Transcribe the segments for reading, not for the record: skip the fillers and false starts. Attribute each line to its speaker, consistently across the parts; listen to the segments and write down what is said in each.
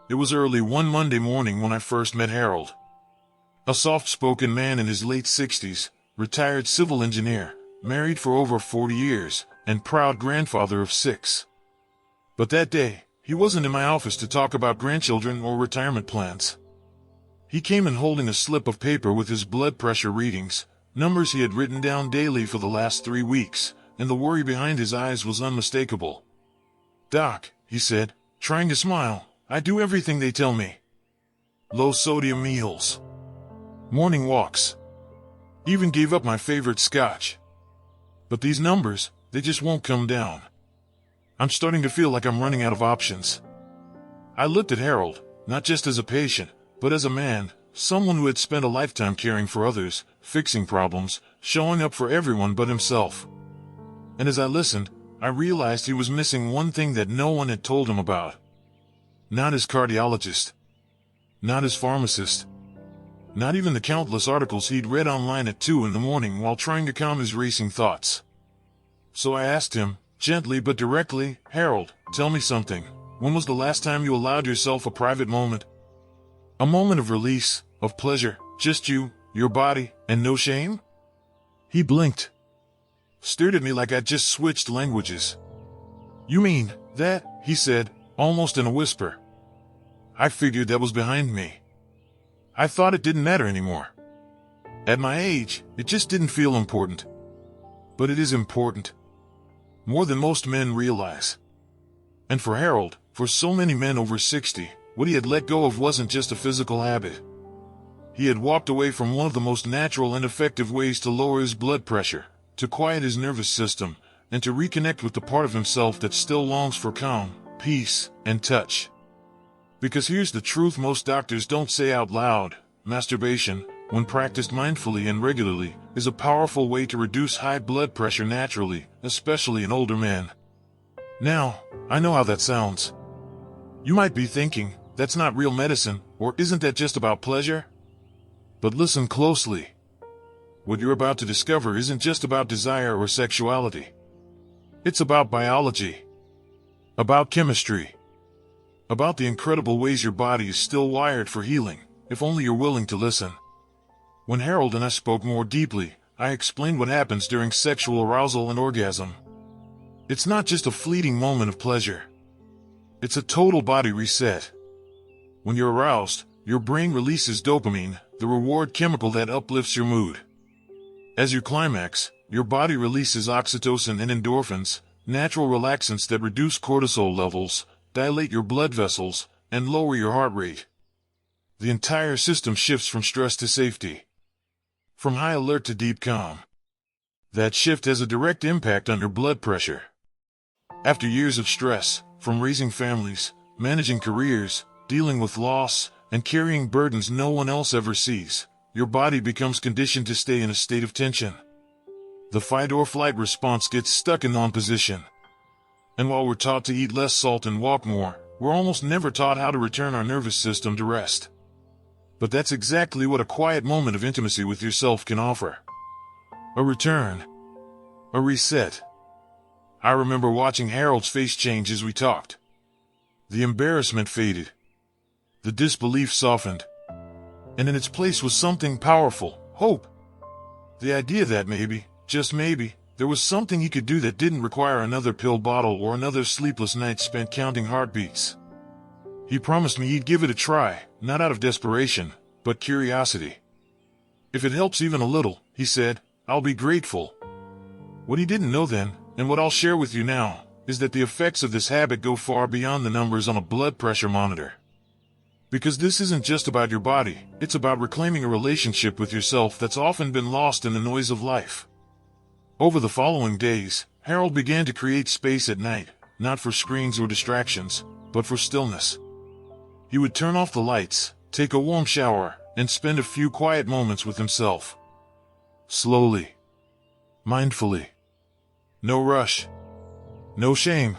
Speaker 1: It was early one Monday morning when I first met Harold. A soft-spoken man in his late 60s, retired civil engineer, married for over 40 years, and proud grandfather of 6. But that day, he wasn't in my office to talk about grandchildren or retirement plans. He came in holding a slip of paper with his blood pressure readings, numbers he had written down daily for the last 3 weeks, and the worry behind his eyes was unmistakable. "Doc," he said, trying to smile, "I do everything they tell me. Low-sodium meals. Morning walks. Even gave up my favorite scotch. But these numbers, they just won't come down. I'm starting to feel like I'm running out of options." I looked at Harold, not just as a patient, but as a man, someone who had spent a lifetime caring for others, fixing problems, showing up for everyone but himself. And as I listened, I realized he was missing one thing that no one had told him about. Not his cardiologist. Not his pharmacist. Not even the countless articles he'd read online at 2 in the morning while trying to calm his racing thoughts. So I asked him, gently but directly, "Harold, tell me something. When was the last time you allowed yourself a private moment? A moment of release, of pleasure, just you, your body, and no shame?" He blinked. Stared at me like I'd just switched languages. "You mean that?" he said, almost in a whisper. I figured that was behind me. I thought it didn't matter anymore. At my age, it just didn't feel important. But it is important. More than most men realize. And for Harold, for so many men over 60, what he had let go of wasn't just a physical habit. He had walked away from one of the most natural and effective ways to lower his blood pressure, to quiet his nervous system, and to reconnect with the part of himself that still longs for calm, peace, and touch. Because here's the truth most doctors don't say out loud: masturbation, when practiced mindfully and regularly, is a powerful way to reduce high blood pressure naturally, especially in older men. Now, I know how that sounds. You might be thinking, that's not real medicine, or isn't that just about pleasure? But listen closely. What you're about to discover isn't just about desire or sexuality. It's about biology. About chemistry. About the incredible ways your body is still wired for healing, if only you're willing to listen. When Harold and I spoke more deeply, I explained what happens during sexual arousal and orgasm. It's not just a fleeting moment of pleasure. It's a total body reset. When you're aroused, your brain releases dopamine, the reward chemical that uplifts your mood. As you climax, your body releases oxytocin and endorphins, natural relaxants that reduce cortisol levels, dilate your blood vessels, and lower your heart rate. The entire system shifts from stress to safety. From high alert to deep calm. That shift has a direct impact on your blood pressure. After years of stress, from raising families, managing careers, dealing with loss, and carrying burdens no one else ever sees, your body becomes conditioned to stay in a state of tension. The fight-or-flight response gets stuck in non-position. And while we're taught to eat less salt and walk more, we're almost never taught how to return our nervous system to rest. But that's exactly what a quiet moment of intimacy with yourself can offer. A return. A reset. I remember watching Harold's face change as we talked. The embarrassment faded. The disbelief softened. And in its place was something powerful: hope. The idea that maybe, just maybe, there was something he could do that didn't require another pill bottle or another sleepless night spent counting heartbeats. He promised me he'd give it a try, not out of desperation, but curiosity. "If it helps even a little," he said, "I'll be grateful." What he didn't know then, and what I'll share with you now, is that the effects of this habit go far beyond the numbers on a blood pressure monitor. Because this isn't just about your body, it's about reclaiming a relationship with yourself that's often been lost in the noise of life. Over the following days, Harold began to create space at night, not for screens or distractions, but for stillness. He would turn off the lights, take a warm shower, and spend a few quiet moments with himself. Slowly. Mindfully. No rush. No shame.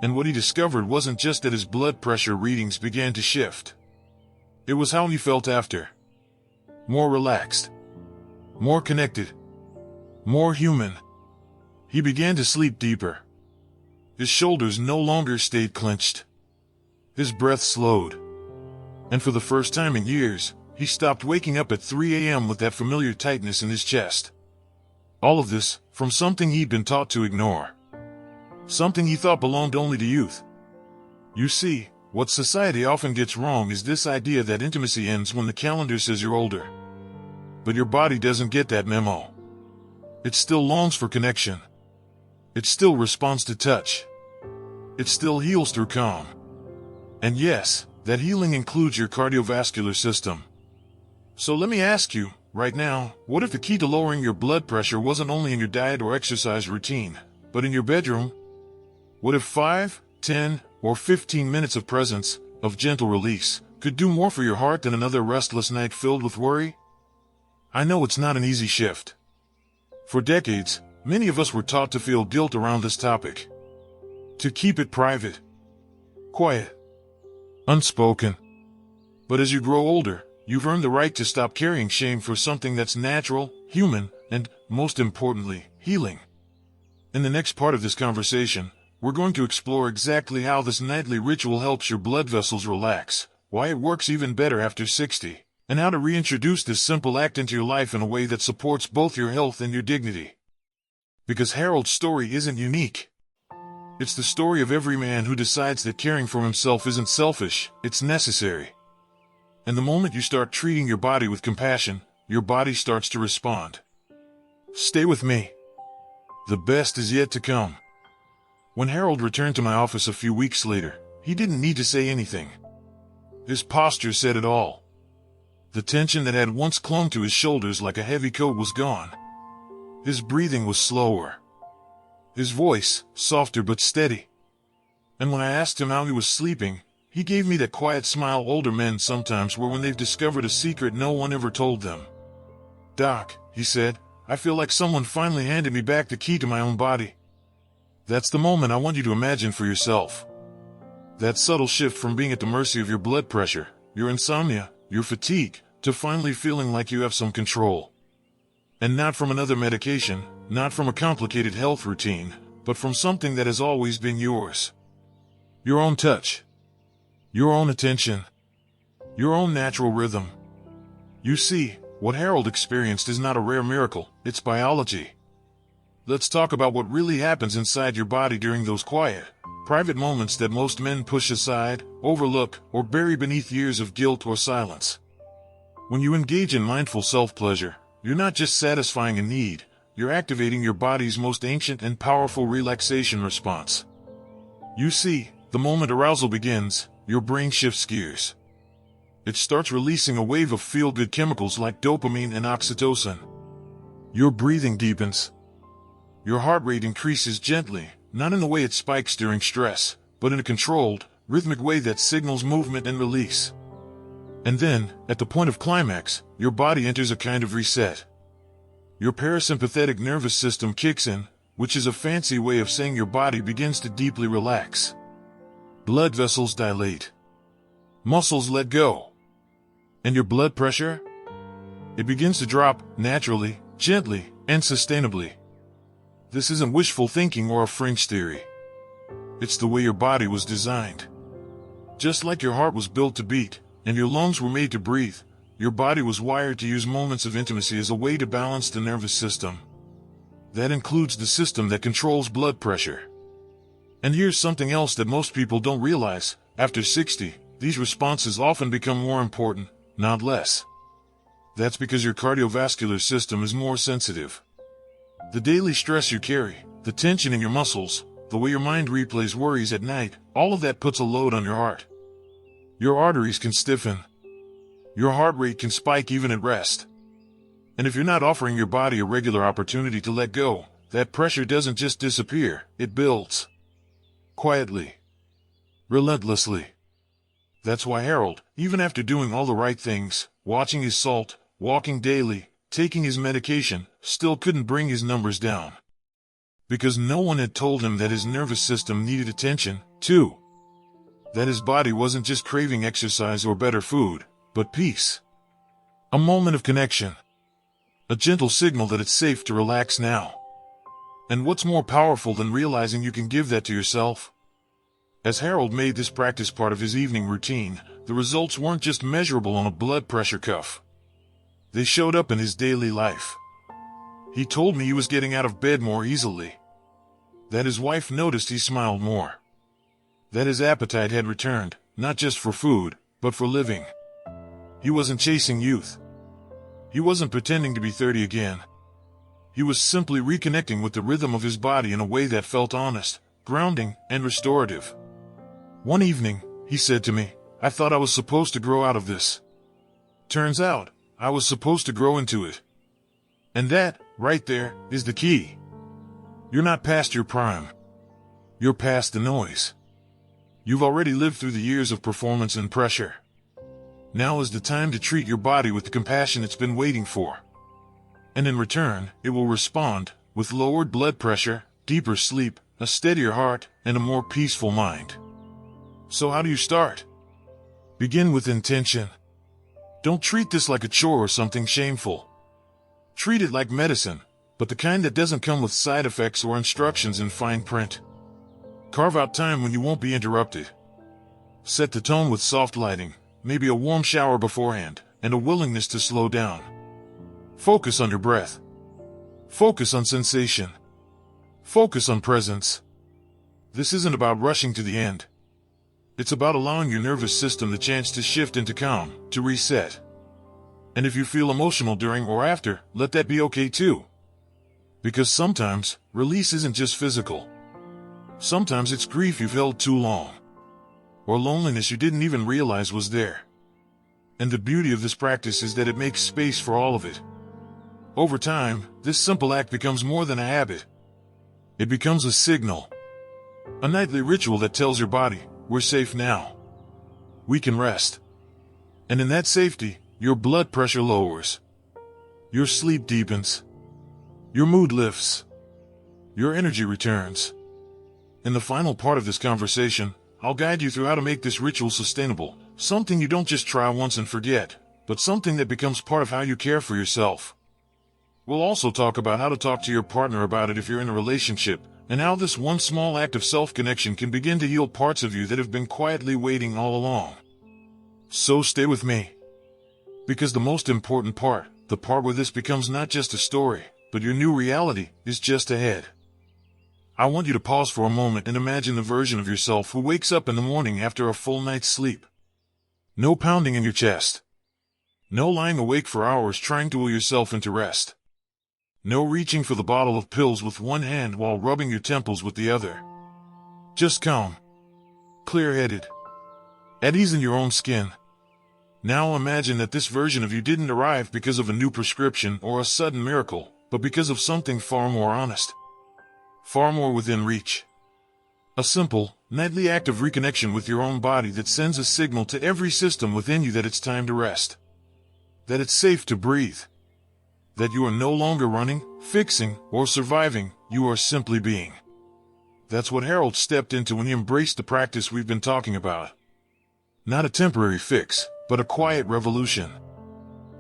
Speaker 1: And what he discovered wasn't just that his blood pressure readings began to shift. It was how he felt after. More relaxed. More connected. More human. He began to sleep deeper. His shoulders no longer stayed clenched. His breath slowed. And for the first time in years, he stopped waking up at 3 a.m. with that familiar tightness in his chest. All of this, from something he'd been taught to ignore. Something he thought belonged only to youth. You see, what society often gets wrong is this idea that intimacy ends when the calendar says you're older. But your body doesn't get that memo. It still longs for connection. It still responds to touch. It still heals through calm. And yes, that healing includes your cardiovascular system. So let me ask you, right now, what if the key to lowering your blood pressure wasn't only in your diet or exercise routine, but in your bedroom? What if 5, 10, or 15 minutes of presence, of gentle release, could do more for your heart than another restless night filled with worry? I know it's not an easy shift. For decades, many of us were taught to feel guilt around this topic. To keep it private, quiet, unspoken. But as you grow older, you've earned the right to stop carrying shame for something that's natural, human, and, most importantly, healing. In the next part of this conversation, we're going to explore exactly how this nightly ritual helps your blood vessels relax, why it works even better after 60, and how to reintroduce this simple act into your life in a way that supports both your health and your dignity. Because Harold's story isn't unique. It's the story of every man who decides that caring for himself isn't selfish, it's necessary. And the moment you start treating your body with compassion, your body starts to respond. Stay with me. The best is yet to come. When Harold returned to my office a few weeks later, he didn't need to say anything. His posture said it all. The tension that had once clung to his shoulders like a heavy coat was gone. His breathing was slower. His voice, softer but steady. And when I asked him how he was sleeping, he gave me that quiet smile older men sometimes wear when they've discovered a secret no one ever told them. "Doc," he said, "I feel like someone finally handed me back the key to my own body." That's the moment I want you to imagine for yourself. That subtle shift from being at the mercy of your blood pressure, your insomnia, your fatigue, to finally feeling like you have some control. And not from another medication, not from a complicated health routine, but from something that has always been yours. Your own touch. Your own attention. Your own natural rhythm. You see, what Harold experienced is not a rare miracle, it's biology. Let's talk about what really happens inside your body during those quiet, private moments that most men push aside, overlook, or bury beneath years of guilt or silence. When you engage in mindful self-pleasure, you're not just satisfying a need, you're activating your body's most ancient and powerful relaxation response. You see, the moment arousal begins, your brain shifts gears. It starts releasing a wave of feel-good chemicals like dopamine and oxytocin. Your breathing deepens. Your heart rate increases gently, not in the way it spikes during stress, but in a controlled, rhythmic way that signals movement and release. And then, at the point of climax, your body enters a kind of reset. Your parasympathetic nervous system kicks in, which is a fancy way of saying your body begins to deeply relax. Blood vessels dilate. Muscles let go. And your blood pressure? It begins to drop, naturally, gently, and sustainably. This isn't wishful thinking or a fringe theory. It's the way your body was designed. Just like your heart was built to beat, and your lungs were made to breathe, your body was wired to use moments of intimacy as a way to balance the nervous system. That includes the system that controls blood pressure. And here's something else that most people don't realize. After 60, these responses often become more important, not less. That's because your cardiovascular system is more sensitive. The daily stress you carry, the tension in your muscles, the way your mind replays worries at night, all of that puts a load on your heart. Your arteries can stiffen. Your heart rate can spike even at rest. And if you're not offering your body a regular opportunity to let go, that pressure doesn't just disappear, it builds. Quietly. Relentlessly. That's why Harold, even after doing all the right things, watching his salt, walking daily, taking his medication, still couldn't bring his numbers down. Because no one had told him that his nervous system needed attention, too. That his body wasn't just craving exercise or better food, but peace. A moment of connection. A gentle signal that it's safe to relax now. And what's more powerful than realizing you can give that to yourself? As Harold made this practice part of his evening routine, the results weren't just measurable on a blood pressure cuff. They showed up in his daily life. He told me he was getting out of bed more easily. That his wife noticed he smiled more. That his appetite had returned, not just for food, but for living. He wasn't chasing youth. He wasn't pretending to be 30 again. He was simply reconnecting with the rhythm of his body in a way that felt honest, grounding, and restorative. One evening, he said to me, "I thought I was supposed to grow out of this. Turns out, I was supposed to grow into it." And that, right there, is the key. You're not past your prime. You're past the noise. You've already lived through the years of performance and pressure. Now is the time to treat your body with the compassion it's been waiting for. And in return, it will respond, with lowered blood pressure, deeper sleep, a steadier heart, and a more peaceful mind. So how do you start? Begin with intention. Don't treat this like a chore or something shameful. Treat it like medicine, but the kind that doesn't come with side effects or instructions in fine print. Carve out time when you won't be interrupted. Set the tone with soft lighting, maybe a warm shower beforehand, and a willingness to slow down. Focus on your breath. Focus on sensation. Focus on presence. This isn't about rushing to the end. It's about allowing your nervous system the chance to shift into calm, to reset. And if you feel emotional during or after, let that be okay too. Because sometimes, release isn't just physical. Sometimes it's grief you've held too long. Or loneliness you didn't even realize was there. And the beauty of this practice is that it makes space for all of it. Over time, this simple act becomes more than a habit. It becomes a signal. A nightly ritual that tells your body, "We're safe now. We can rest." And in that safety, your blood pressure lowers. Your sleep deepens. Your mood lifts. Your energy returns. In the final part of this conversation, I'll guide you through how to make this ritual sustainable, something you don't just try once and forget, but something that becomes part of how you care for yourself. We'll also talk about how to talk to your partner about it if you're in a relationship, and how this one small act of self-connection can begin to heal parts of you that have been quietly waiting all along. So stay with me. Because the most important part, the part where this becomes not just a story, but your new reality, is just ahead. I want you to pause for a moment and imagine the version of yourself who wakes up in the morning after a full night's sleep. No pounding in your chest. No lying awake for hours trying to will yourself into rest. No reaching for the bottle of pills with one hand while rubbing your temples with the other. Just calm. Clear-headed. At ease in your own skin. Now imagine that this version of you didn't arrive because of a new prescription or a sudden miracle, but because of something far more honest. Far more within reach. A simple, nightly act of reconnection with your own body that sends a signal to every system within you that it's time to rest. That it's safe to breathe. That you are no longer running, fixing, or surviving, you are simply being. That's what Harold stepped into when he embraced the practice we've been talking about. Not a temporary fix, but a quiet revolution.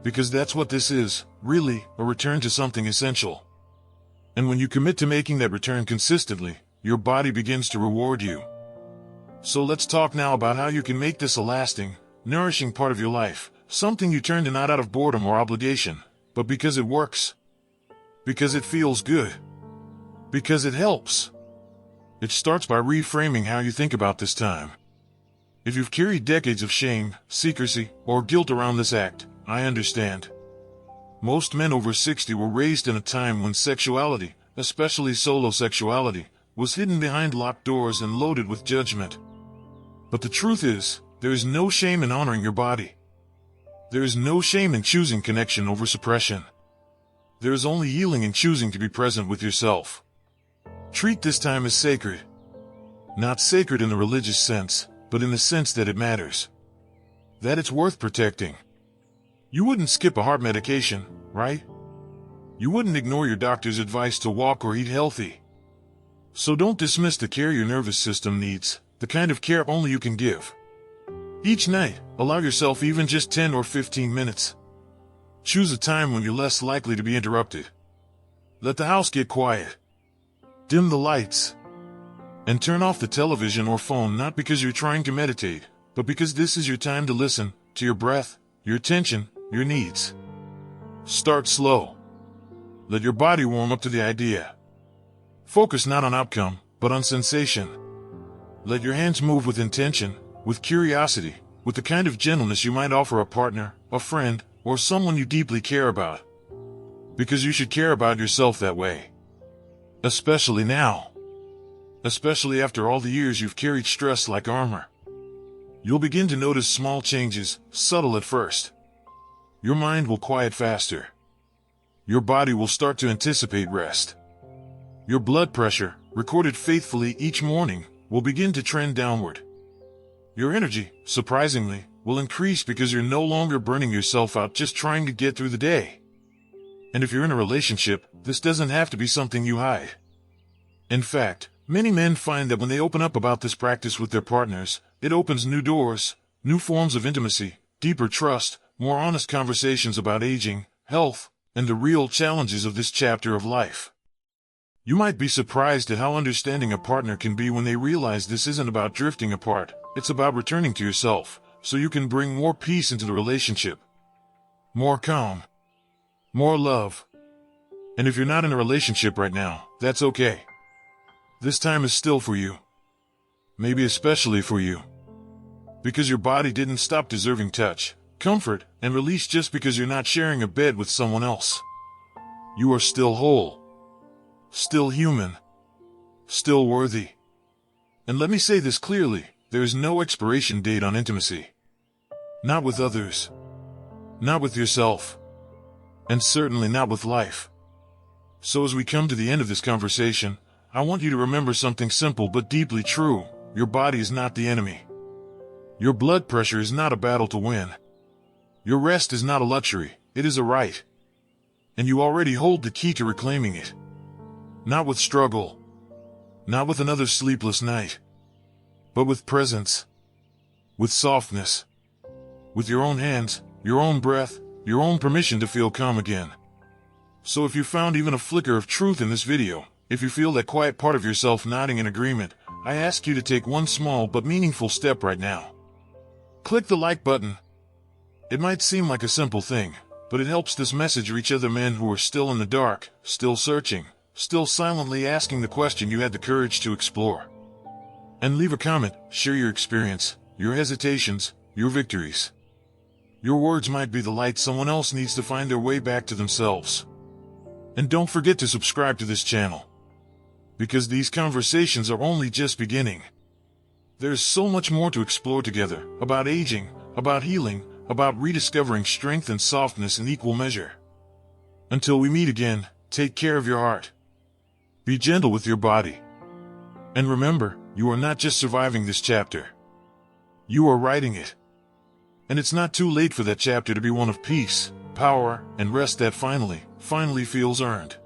Speaker 1: Because that's what this is, really, a return to something essential. And when you commit to making that return consistently, your body begins to reward you. So let's talk now about how you can make this a lasting, nourishing part of your life, something you turn to not out of boredom or obligation, but because it works. Because it feels good. Because it helps. It starts by reframing how you think about this time. If you've carried decades of shame, secrecy, or guilt around this act, I understand. Most men over 60 were raised in a time when sexuality, especially solo sexuality, was hidden behind locked doors and loaded with judgment. But the truth is, there is no shame in honoring your body. There is no shame in choosing connection over suppression. There is only healing in choosing to be present with yourself. Treat this time as sacred. Not sacred in the religious sense, but in the sense that it matters. That it's worth protecting. You wouldn't skip a heart medication, right? You wouldn't ignore your doctor's advice to walk or eat healthy. So don't dismiss the care your nervous system needs, the kind of care only you can give. Each night, allow yourself even just 10 or 15 minutes. Choose a time when you're less likely to be interrupted. Let the house get quiet. Dim the lights. And turn off the television or phone not because you're trying to meditate, but because this is your time to listen to your breath, your attention, your needs. Start slow. Let your body warm up to the idea. Focus not on outcome, but on sensation. Let your hands move with intention, with curiosity, with the kind of gentleness you might offer a partner, a friend, or someone you deeply care about. Because you should care about yourself that way. Especially now. Especially after all the years you've carried stress like armor. You'll begin to notice small changes, subtle at first. Your mind will quiet faster. Your body will start to anticipate rest. Your blood pressure, recorded faithfully each morning, will begin to trend downward. Your energy, surprisingly, will increase because you're no longer burning yourself out just trying to get through the day. And if you're in a relationship, this doesn't have to be something you hide. In fact, many men find that when they open up about this practice with their partners, it opens new doors, new forms of intimacy, deeper trust, more honest conversations about aging, health, and the real challenges of this chapter of life. You might be surprised at how understanding a partner can be when they realize this isn't about drifting apart, it's about returning to yourself, so you can bring more peace into the relationship. More calm. More love. And if you're not in a relationship right now, that's okay. This time is still for you. Maybe especially for you. Because your body didn't stop deserving touch, comfort, and release just because you're not sharing a bed with someone else. You are still whole. Still human. Still worthy. And let me say this clearly, there is no expiration date on intimacy. Not with others. Not with yourself. And certainly not with life. So as we come to the end of this conversation, I want you to remember something simple but deeply true. Your body is not the enemy. Your blood pressure is not a battle to win. Your rest is not a luxury, it is a right. And you already hold the key to reclaiming it. Not with struggle. Not with another sleepless night. But with presence. With softness. With your own hands, your own breath, your own permission to feel calm again. So if you found even a flicker of truth in this video, if you feel that quiet part of yourself nodding in agreement, I ask you to take one small but meaningful step right now. Click the like button. It might seem like a simple thing, but it helps this message reach other men who are still in the dark, still searching, still silently asking the question you had the courage to explore. And leave a comment, share your experience, your hesitations, your victories. Your words might be the light someone else needs to find their way back to themselves. And don't forget to subscribe to this channel. Because these conversations are only just beginning. There's so much more to explore together, about aging, about healing, about rediscovering strength and softness in equal measure. Until we meet again, take care of your heart. Be gentle with your body. And remember, you are not just surviving this chapter. You are writing it. And it's not too late for that chapter to be one of peace, power, and rest that finally feels earned.